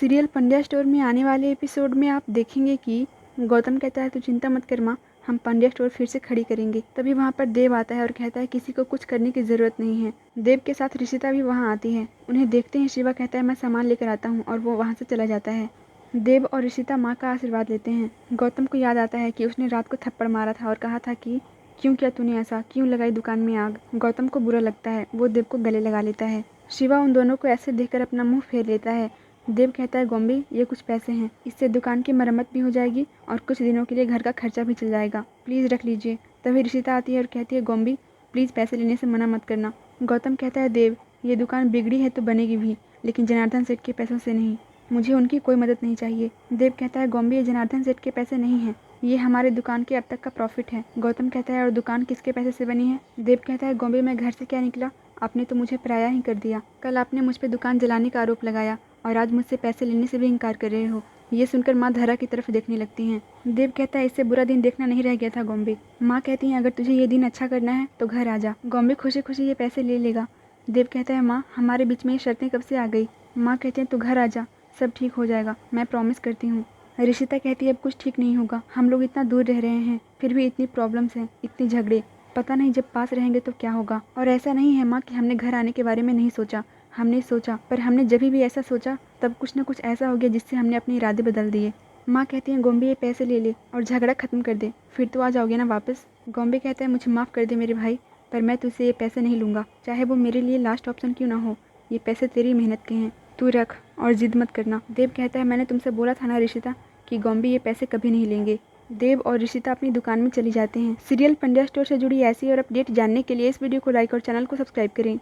Serial Pandya store में आने वाले एपिसोड में आप देखेंगे कि गौतम कहता है तू चिंता मत कर माँ, हम पंड्या स्टोर फिर से खड़ी करेंगे। तभी वहाँ पर देव आता है और कहता है किसी को कुछ करने की ज़रूरत नहीं है। देव के साथ ऋषिता भी वहाँ आती है। उन्हें देखते ही शिवा कहता है मैं सामान लेकर आता हूँ और वो वहाँ से चला जाता है। देव और ऋषिता माँ का आशीर्वाद लेते हैं। गौतम को याद आता है कि उसने रात को थप्पड़ मारा था और कहा था कि क्यों किया तूने ऐसा, क्यों लगाई दुकान में आग। गौतम को बुरा लगता है, वो देव को गले लगा लेता है। शिवा उन दोनों को ऐसे देखकर अपना मुंह फेर लेता है। देव कहता है गोम्बी ये कुछ पैसे हैं, इससे दुकान की मरम्मत भी हो जाएगी और कुछ दिनों के लिए घर का खर्चा भी चल जाएगा, प्लीज़ रख लीजिए। तभी ऋषिता आती है और कहती है गोम्बी प्लीज़ पैसे लेने से मना मत करना। गौतम कहता है देव ये दुकान बिगड़ी है तो बनेगी भी, लेकिन जनार्दन सेठ के पैसों से नहीं, मुझे उनकी कोई मदद नहीं चाहिए। देव कहता है गोम्बी ये जनार्दन सेठ के पैसे नहीं हैं, ये हमारे दुकान के अब तक का प्रॉफिट है। गौतम कहता है और दुकान किसके पैसे से बनी है। देव कहता है गोम्बी मैं घर से क्या निकला, आपने तो मुझे पराया ही कर दिया। कल आपने मुझ पर दुकान जलाने का आरोप लगाया और आज मुझसे पैसे लेने से भी इनकार कर रहे हो। ये सुनकर माँ धरा की तरफ देखने लगती हैं। देव कहता है इससे बुरा दिन देखना नहीं रह गया था गोम्बी। माँ कहती हैं अगर तुझे ये दिन अच्छा करना है तो घर आ जा। गोम्बी खुशी खुशी ये पैसे ले लेगा। देव कहता है माँ हमारे बीच में ये शर्तें कब से आ गई। माँ कहती हैं तू घर आ जा, सब ठीक हो जाएगा, मैं प्रॉमिस करती हूँ। ऋषिता कहती है अब कुछ ठीक नहीं होगा, हम लोग इतना दूर रह रहे हैं फिर भी इतनी प्रॉब्लम्स हैं, इतने झगड़े, पता नहीं जब पास रहेंगे तो क्या होगा। और ऐसा नहीं है माँ कि हमने घर आने के बारे में नहीं सोचा, हमने सोचा, पर हमने जब भी ऐसा सोचा तब कुछ न कुछ ऐसा हो गया जिससे हमने अपने इरादे बदल दिए। माँ कहती है गोम्बी ये पैसे ले ले और झगड़ा खत्म कर दे, फिर तो आ जाओगे ना वापस। गोम्बी कहता है मुझे माफ़ कर दे मेरे भाई, पर मैं तुझसे ये पैसे नहीं लूँगा, चाहे वो मेरे लिए लास्ट ऑप्शन क्यों ना हो। ये पैसे तेरी मेहनत के हैं, तू रख और जिद मत करना। देव कहता है मैंने तुमसे बोला था ना ऋषिता कि गोम्बी ये पैसे कभी नहीं लेंगे। देव और ऋषिता अपनी दुकान में चली जाते हैं। सीरियल पंड्या स्टोर से जुड़ी ऐसी और अपडेट जानने के लिए इस वीडियो को लाइक और चैनल को सब्सक्राइब करें।